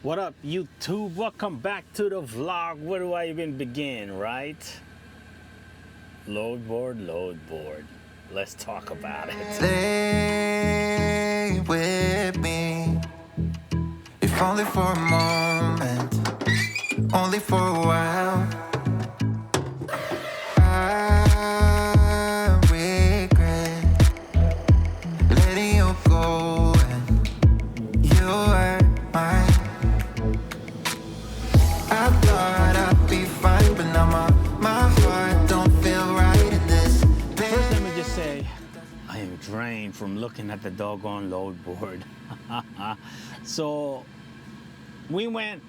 What up, YouTube? Welcome back to the vlog. Where do I even begin, right? Loadboard. Let's talk about it. Stay with me, if only for a moment, only for a while. I regret letting you go, and you were mine. I thought I'd be fine, but now my heart don't feel right in this bed. First, let me just say, I am drained from looking at the doggone load board. So, we went,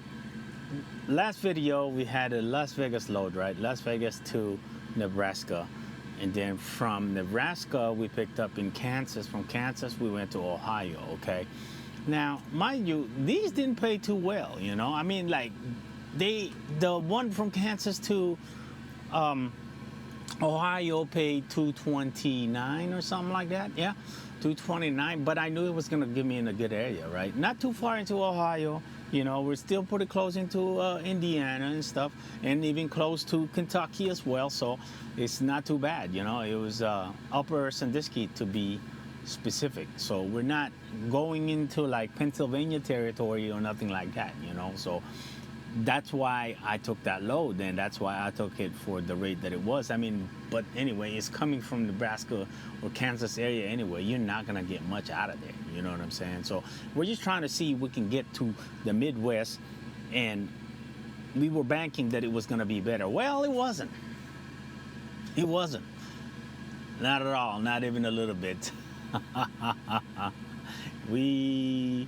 last video, we had a Las Vegas load, right? Las Vegas to Nebraska. And then from Nebraska, we picked up in Kansas. From Kansas, we went to Ohio, okay? Now, mind you, these didn't pay too well, you know? I mean, like, the one from Kansas to Ohio paid $229 or something like that. Yeah, $229. But I knew it was gonna give me in a good area, right? Not too far into Ohio. You know, we're still pretty close into Indiana and stuff, and even close to Kentucky as well. So it's not too bad. You know, it was Upper Sandusky to be specific. So we're not going into like Pennsylvania territory or nothing like that. You know, so. That's why I took that load, and that's why I took it for the rate that it was. I mean, but anyway, it's coming from Nebraska or Kansas area anyway. You're not gonna get much out of there. You know what I'm saying? So we're just trying to see if we can get to the Midwest, and we were banking that it was gonna be better. Well, it wasn't. It wasn't. Not at all. Not even a little bit. We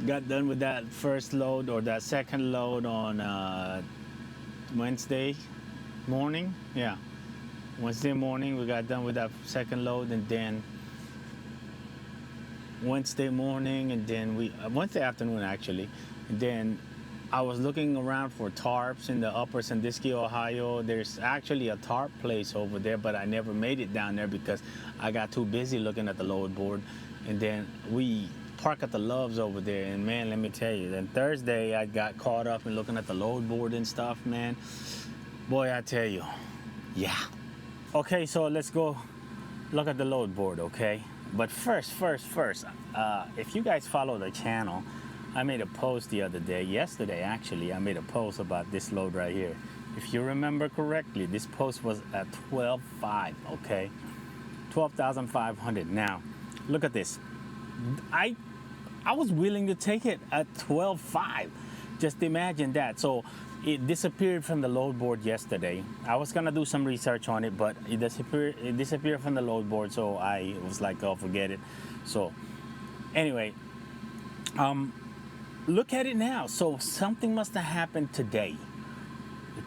got done with that first load or that second load on Wednesday morning. Yeah, Wednesday morning we got done with that second load, and then Wednesday morning, and then Wednesday afternoon actually, and then I was looking around for tarps in the Upper Sandusky, Ohio. There's actually a tarp place over there, but I never made it down there because I got too busy looking at the load board. And then we park at the Loves over there, and man, let me tell you, then Thursday I got caught up in looking at the load board and stuff, man. Boy, I tell you, yeah. Okay, so let's go look at the load board, okay? But first, if you guys follow the channel, I made a post the other day, yesterday actually, I made a post about this load right here. If you remember correctly, this post was at 12.5, okay? 12,500. Now, look at this. I was willing to take it at 12.5. Just imagine that. So it disappeared from the load board yesterday. I was gonna do some research on it, but it disappeared from the load board. So I was like, oh, forget it. So anyway, look at it now. So something must have happened today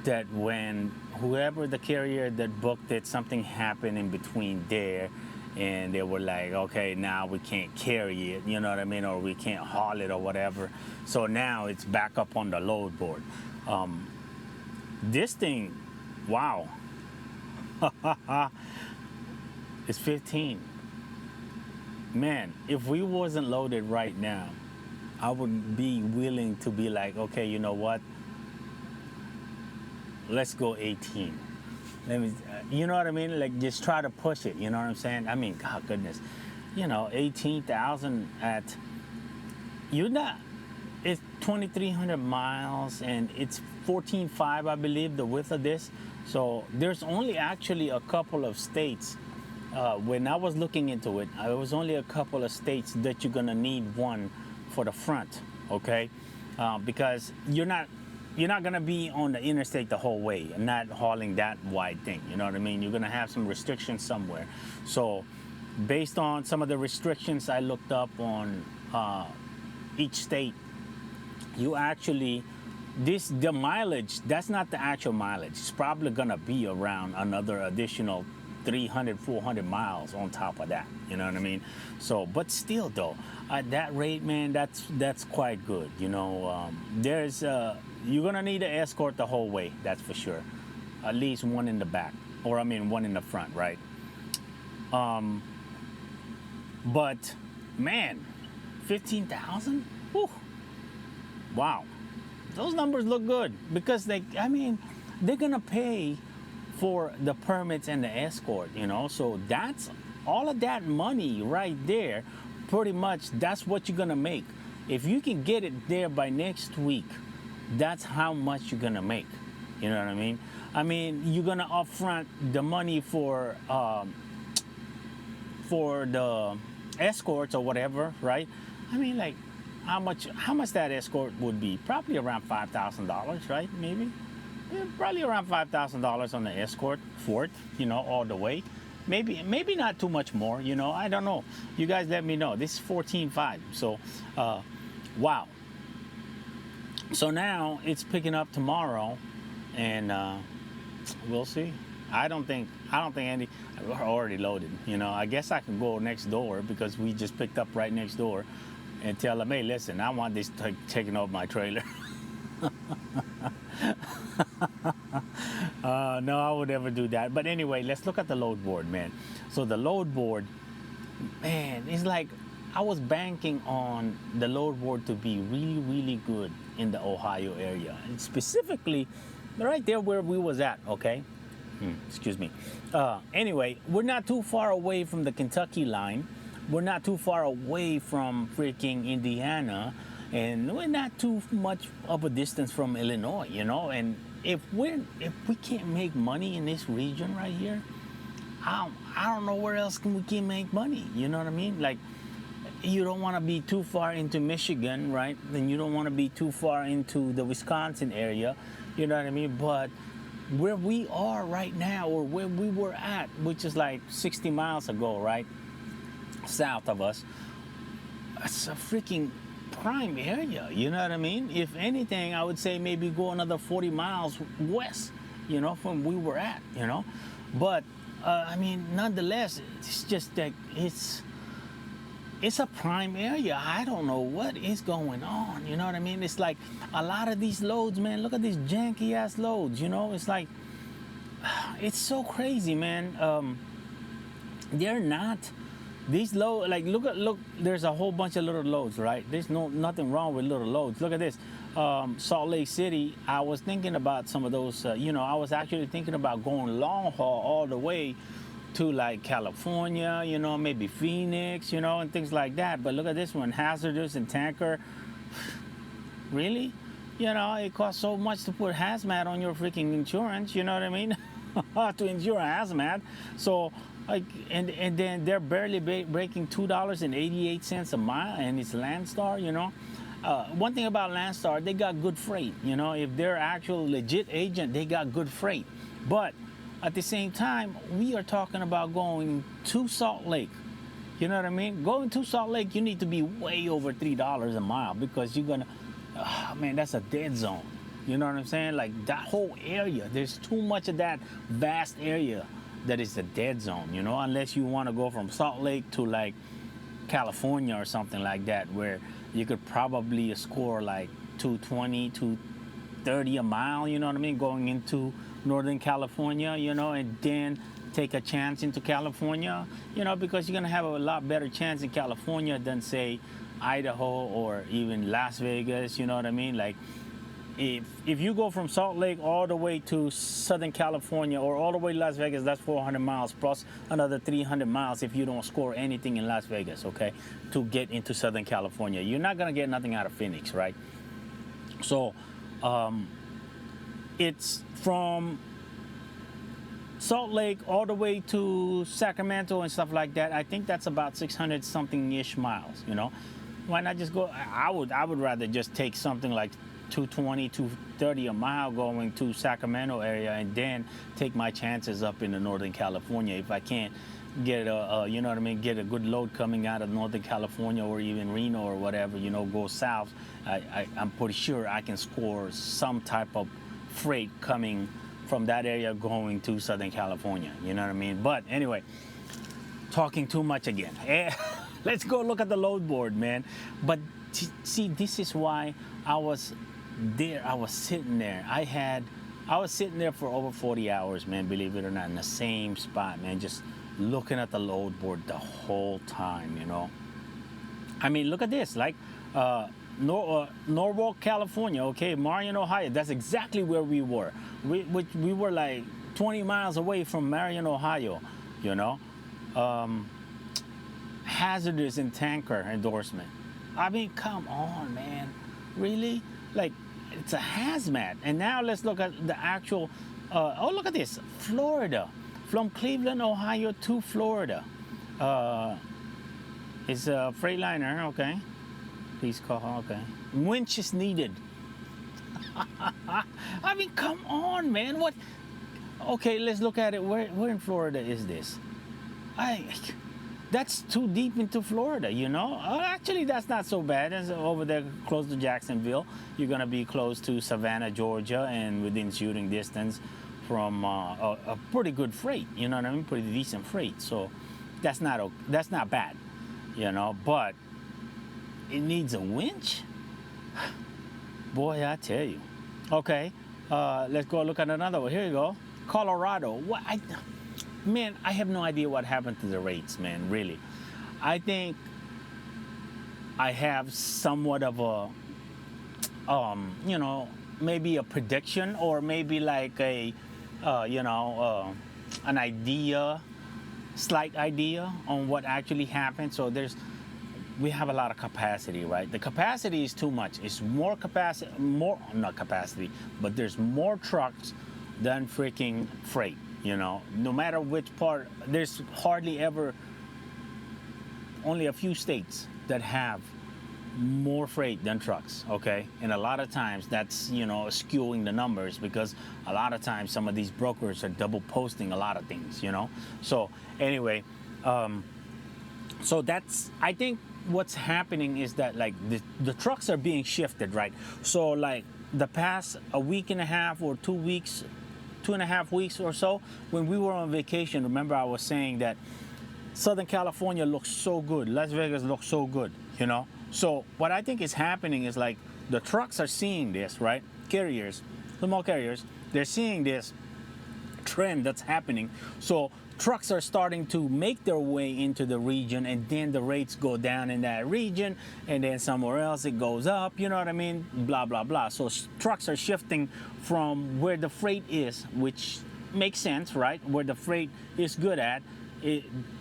that when whoever the carrier that booked it, something happened in between there. And they were like, okay, now we can't carry it, you know what I mean? Or we can't haul it or whatever. So now it's back up on the load board. This thing, wow. It's 15. Man, if we wasn't loaded right now, I would be willing to be like, okay, you know what? Let's go 18. Let me, you know what I mean? Like, just try to push it, you know what I'm saying? I mean, God goodness, you know, 18,000 at, it's 2,300 miles, and it's 14.5, I believe, the width of this. So there's only actually a couple of states, when I was looking into it, there was only a couple of states that you're gonna need one for the front, okay? Because you're not gonna be on the interstate the whole way and not hauling that wide thing, you know what I mean? You're gonna have some restrictions somewhere. So based on some of the restrictions I looked up on each state, you actually, the mileage, that's not the actual mileage. It's probably gonna be around another additional 300, 400 miles on top of that, you know what I mean? So, but still though, at that rate, man, that's quite good, you know. You're gonna need an escort the whole way, that's for sure. At least one in the back, or I mean one in the front, right? But man, 15,000? wow, those numbers look good because they're gonna pay for the permits and the escort, so that's all of that money right there. Pretty much that's what you're gonna make. If you can get it there by next week, that's how much you're gonna make. You know what I mean? You're gonna upfront the money for the escorts or whatever, right? Like how much that escort would be? Probably around $5,000, right? Maybe, yeah, probably around $5,000 on the escort for it, all the way. Maybe not too much more, I don't know. You guys let me know. This is 14.5, so wow. So now it's picking up tomorrow, and we'll see. I don't think any. We're already loaded. I guess I can go next door because we just picked up right next door, and tell them, hey, listen, I want this taken off my trailer. No, I would never do that. But anyway, let's look at the load board, man. So the load board, man, it's like I was banking on the load board to be really, really good in the Ohio area, and specifically right there where we was at. Okay, excuse me. Anyway, we're not too far away from the Kentucky line. We're not too far away from freaking Indiana, and we're not too much of a distance from Illinois, And if we can't make money in this region right here, I don't know where else we can make money. You know what I mean? Like, you don't want to be too far into Michigan, right? Then you don't want to be too far into the Wisconsin area. You know what I mean? But where we are right now, or where we were at, which is like 60 miles ago, right? South of us, it's a freaking prime area. You know what I mean? If anything, I would say maybe go another 40 miles west, from where we were at, But, nonetheless, it's just that it's a prime area. I don't know what is going on. You know what I mean? It's like a lot of these loads, man. Look at these janky ass loads. It's like, it's so crazy, man. They're not these loads. Like, look. There's a whole bunch of little loads, right? There's nothing wrong with little loads. Look at this. Salt Lake City. I was thinking about some of those. I was actually thinking about going long haul all the way to like California, maybe Phoenix, and things like that. But look at this one, hazardous and tanker. Really? It costs so much to put hazmat on your freaking insurance, you know what I mean? To insure a hazmat. So, and then they're barely breaking $2.88 a mile, and it's Landstar, One thing about Landstar, they got good freight, If they're actual legit agent, they got good freight. But at the same time, we are talking about going to Salt Lake. You know what I mean? Going to Salt Lake, you need to be way over $3 a mile because you're going to, that's a dead zone. You know what I'm saying? Like that whole area, there's too much of that vast area that is a dead zone, unless you want to go from Salt Lake to like California or something like that, where you could probably score like 220, 230 a mile, you know what I mean? Going into Northern California, and then take a chance into California, because you're going to have a lot better chance in California than, say, Idaho or even Las Vegas, you know what I mean? Like, if you go from Salt Lake all the way to Southern California or all the way to Las Vegas, that's 400 miles plus another 300 miles if you don't score anything in Las Vegas, okay, to get into Southern California. You're not going to get nothing out of Phoenix, right? So, it's from Salt Lake all the way to Sacramento and stuff like that. I think that's about 600 something ish miles. Why not just go? I would rather just take something like 220, 230 a mile going to Sacramento area, and then take my chances up into Northern California if I can't get get a good load coming out of Northern California or even Reno or whatever. Go south. I'm pretty sure I can score some type of freight coming from that area going to Southern California, you know what I mean? But anyway, talking too much again. Let's go look at the load board, man. But see, this is why I was there. I was sitting there. I was sitting there for over 40 hours, man, believe it or not, in the same spot, man, just looking at the load board the whole time, Look at this. Like, Norwalk, California. Okay, Marion, Ohio. That's exactly where we were. We were like 20 miles away from Marion, Ohio. You know, hazardous and tanker endorsement. I mean, come on, man. Really? Like, it's a hazmat. And now let's look at the actual. Oh, look at this. Florida. From Cleveland, Ohio to Florida. It's a Freightliner, okay. Please call, okay. Winch is needed. I mean, come on, man. What? Okay, let's look at it. Where in Florida is this? That's too deep into Florida, you know? Actually, that's not so bad. It's over there close to Jacksonville. You're going to be close to Savannah, Georgia, and within shooting distance from a pretty good freight, you know what I mean? Pretty decent freight. So that's not bad, you know? But it needs a winch? Boy, I tell you. Okay, let's go look at another one. Here you go. Colorado. What? Man, I have no idea what happened to the rates, man, really. I think I have somewhat of a, you know, maybe a prediction or maybe like a, an idea, slight idea on what actually happened. So we have a lot of capacity, right? The capacity is too much. It's not capacity, but there's more trucks than freaking freight. You know, no matter which part, there's hardly ever, only a few states that have more freight than trucks, okay? And a lot of times that's, you know, skewing the numbers because a lot of times some of these brokers are double posting a lot of things, you know? So anyway, so that's, I think what's happening is that like the trucks are being shifted, right? So like the past a week and a half or 2 weeks, 2.5 weeks or so, when we were on vacation, remember I was saying that Southern California looks so good, Las Vegas looks so good, you know? So what I think is happening is like the trucks are seeing this, right? Carriers, small carriers, they're seeing this trend that's happening. So trucks are starting to make their way into the region, and then the rates go down in that region, and then somewhere else it goes up, you know what I mean? Blah, blah, blah. So trucks are shifting from where the freight is, which makes sense, right? Where the freight is good at,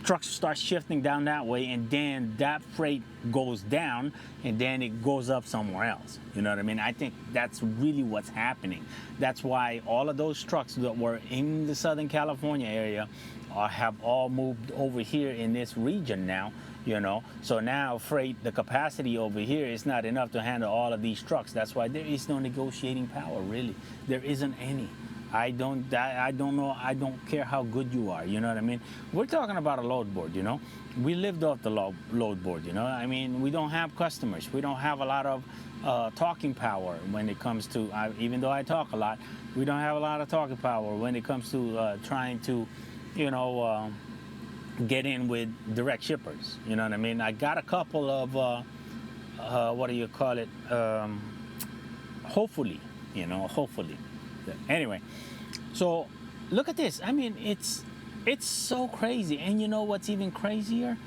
trucks start shifting down that way, and then that freight goes down, and then it goes up somewhere else. You know what I mean? I think that's really what's happening. That's why all of those trucks that were in the Southern California area have all moved over here in this region now, you know. So now freight, the capacity over here is not enough to handle all of these trucks. That's why there is no negotiating power, really. There isn't any. I don't know, I don't care how good you are, you know what I mean? We're talking about a load board, you know? We lived off the load board, you know? I mean, we don't have customers. We don't have a lot of talking power when it comes to, even though I talk a lot, we don't have a lot of talking power when it comes to trying to, you know, get in with direct shippers, you know what I mean? I got a couple of, what do you call it? Hopefully, you know, hopefully. Anyway, so look at this. I mean, it's so crazy. And you know what's even crazier?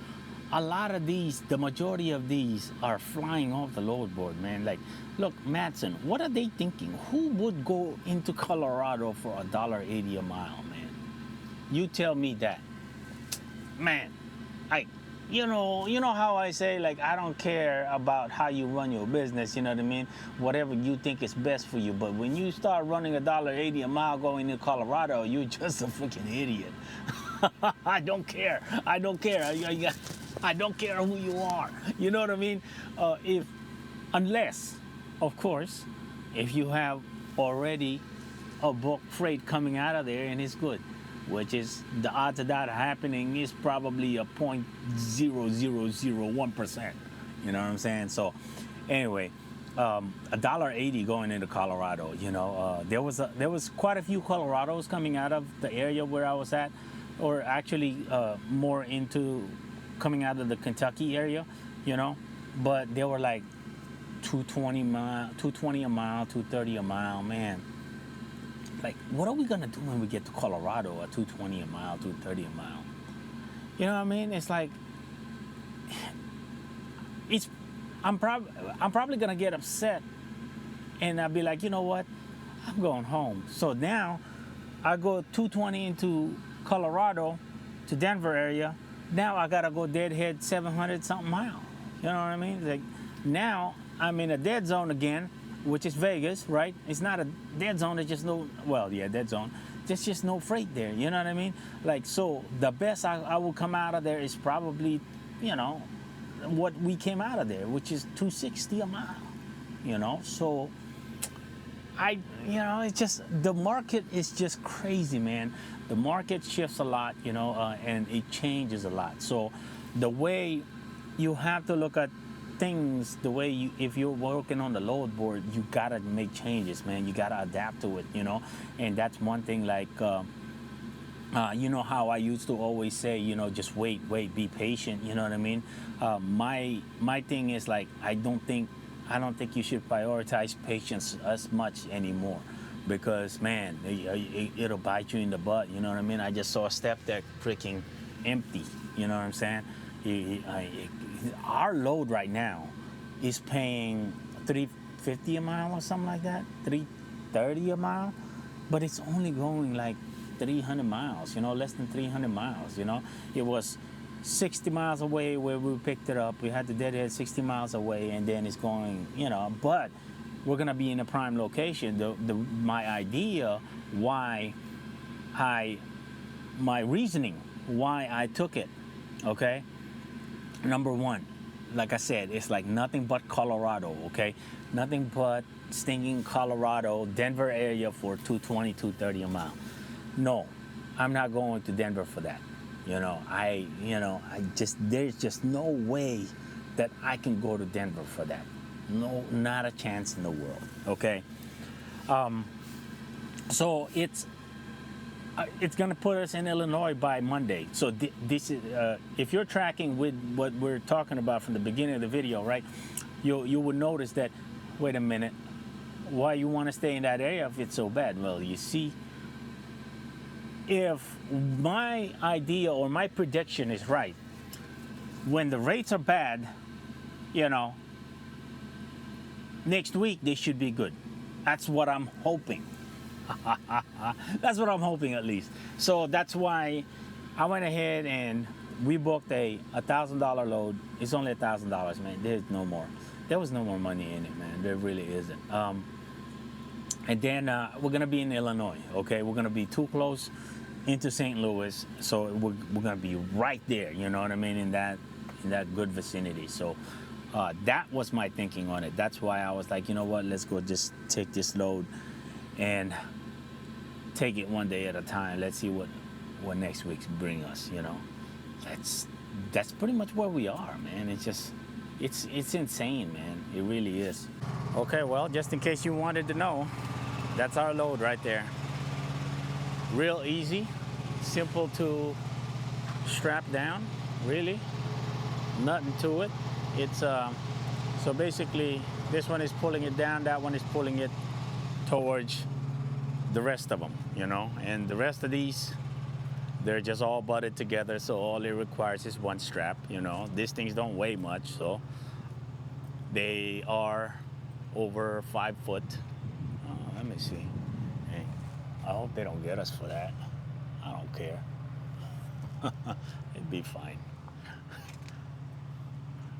A lot of these, the majority of these are flying off the load board, man. Like, look, Madsen, what are they thinking? Who would go into Colorado for $1.80 a mile, man? You tell me that. Man, you know how I say, like, I don't care about how you run your business, you know what I mean? Whatever you think is best for you. But when you start running $1.80 a mile going to Colorado, you're just a freaking idiot. I don't care. I don't care. I don't care who you are. You know what I mean? Unless, of course, if you have already a bulk freight coming out of there and it's good, which is the odds of that happening is probably a 0.0001%. You know what I'm saying? So anyway, $1.80 going into Colorado. You know, there was quite a few Colorados coming out of the area where I was at, or actually more into coming out of the Kentucky area. You know, but they were like $2.20 a mile, $2.30 a mile, man. Like, what are we gonna do when we get to Colorado at $2.20 a mile, $2.30 a mile? You know what I mean? It's like, I'm probably gonna get upset, and I'll be like, you know what, I'm going home. So now I go 220 into Colorado to Denver area. Now I gotta go deadhead 700 something mile. You know what I mean? Like now I'm in a dead zone again, which is Vegas, right? It's not a dead zone. It's just no, well, yeah, dead zone. There's just no freight there. You know what I mean? Like, so the best I will come out of there is probably, you know, what we came out of there, which is 260 a mile. You know, so you know, it's just, the market is just crazy, man. The market shifts a lot, you know, and it changes a lot. So the way you have to look at things, the way you, if you're working on the load board, you gotta make changes, man. You gotta adapt to it, you know. And that's one thing, like, you know how I used to always say, you know, just wait, be patient. You know what I mean? My thing is, like, I don't think you should prioritize patience as much anymore, because man, it'll bite you in the butt. You know what I mean? I just saw a Stepdeck freaking empty. You know what I'm saying? Our load right now is paying $350 a mile or something like that, $330 a mile, but it's only going like 300 miles. You know, less than 300 miles. You know, it was 60 miles away where we picked it up. We had the deadhead 60 miles away, and then it's going, you know, but we're gonna be in a prime location. My idea, my reasoning why I took it, okay? Number one, like I said, it's like nothing but Colorado, okay? Nothing but stinking Colorado, Denver area for 220, 230 a mile. No, I'm not going to Denver for that. You know, there's just no way that I can go to Denver for that. No, not a chance in the world, okay? So it's gonna put us in Illinois by Monday. So this is, if you're tracking with what we're talking about from the beginning of the video, right? You would notice that, wait a minute, why you wanna stay in that area if it's so bad? Well, you see, if my idea or my prediction is right, when the rates are bad, you know, next week they should be good. That's what I'm hoping. That's what I'm hoping, at least. So that's why I went ahead and we booked a $1,000 load. It's only $1,000, man. There's no more. There was no more money in it, man. There really isn't. And then we're gonna be in Illinois. Okay, we're gonna be too close into St. Louis, so we're gonna be right there. You know what I mean? In that good vicinity. So that was my thinking on it. That's why I was like, you know what? Let's go just take this load and take it one day at a time. Let's see what next week's bring us. You know, that's pretty much where we are, man. It's just it's insane, man. It really is. Okay, well, just in case you wanted to know, that's our load right there. Real easy, simple to strap down, really, nothing to it. It's so basically this one is pulling it down, that one is pulling it towards the rest of them, you know, and the rest of these, they're just all butted together, so all it requires is one strap, you know. These things don't weigh much, so they are over 5 foot. Let me see. Hey, I hope they don't get us for that. I don't care. It'd be fine.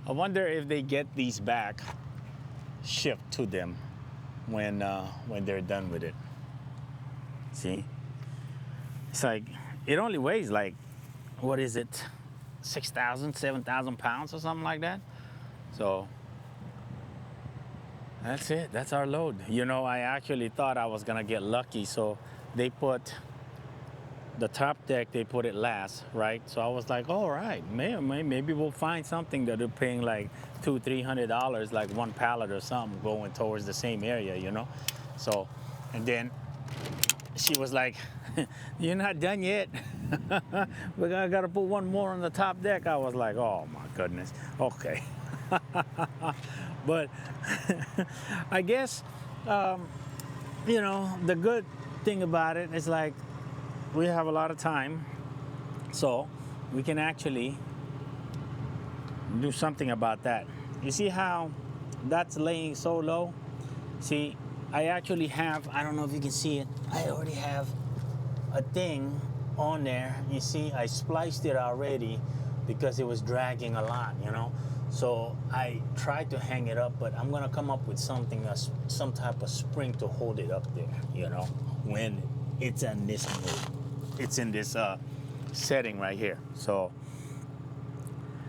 I wonder if they get these back shipped to them when they're done with it. See? It's like, it only weighs like, what is it? 6,000, 7,000 pounds or something like that. So that's it. That's our load. You know, I actually thought I was gonna get lucky. So they put the top deck, they put it last, right? So I was like, all right, maybe we'll find something that they're paying like $200-300, like one pallet or something, going towards the same area, you know? So, and then she was like, you're not done yet. We gotta put one more on the top deck. I was like, oh my goodness, okay. But I guess, you know, the good thing about it is, like, we have a lot of time, so we can actually do something about that. You see how that's laying so low? See, I actually have, I don't know if you can see it, I already have a thing on there. You see, I spliced it already because it was dragging a lot, you know. So I tried to hang it up, but I'm gonna come up with something, some type of spring to hold it up there, you know, when it's in this mode. It's in this setting right here. So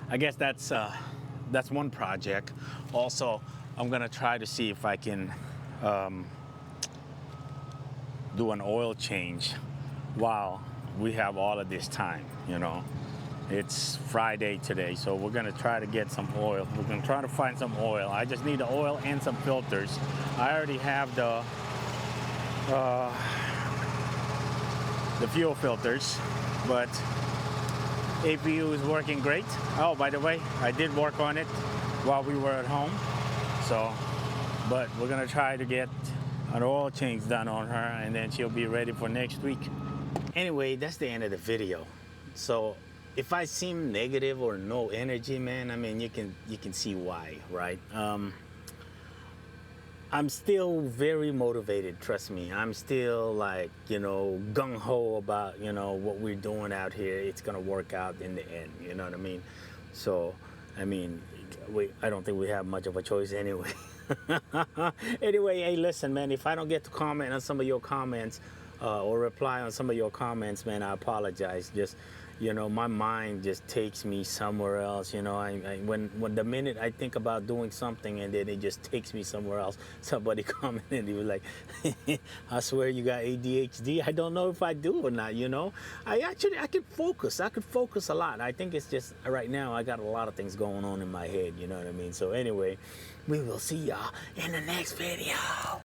I guess that's one project. Also, I'm gonna try to see if I can do an oil change while we have all of this time, you know. It's Friday today, so we're gonna try to get some oil. We're gonna try to find some oil. I just need the oil and some filters. I already have the fuel filters, but APU is working great. Oh, by the way, I did work on it while we were at home. So, but we're gonna try to get an oil change done on her, and then she'll be ready for next week. Anyway, that's the end of the video. So if I seem negative or no energy, man, I mean, you can see why, right? I'm still very motivated, trust me. I'm still like, you know, gung-ho about, you know, what we're doing out here. It's gonna work out in the end, you know what I mean? So, I mean, I don't think we have much of a choice anyway. Anyway, hey, listen, man, if I don't get to comment on some of your comments or reply on some of your comments, man, I apologize. Just, you know, my mind just takes me somewhere else. You know, when the minute I think about doing something and then it just takes me somewhere else. Somebody commented, he was like, I swear you got ADHD. I don't know if I do or not, you know. I could focus. I could focus a lot. I think it's just right now I got a lot of things going on in my head, you know what I mean? So anyway, we will see y'all in the next video.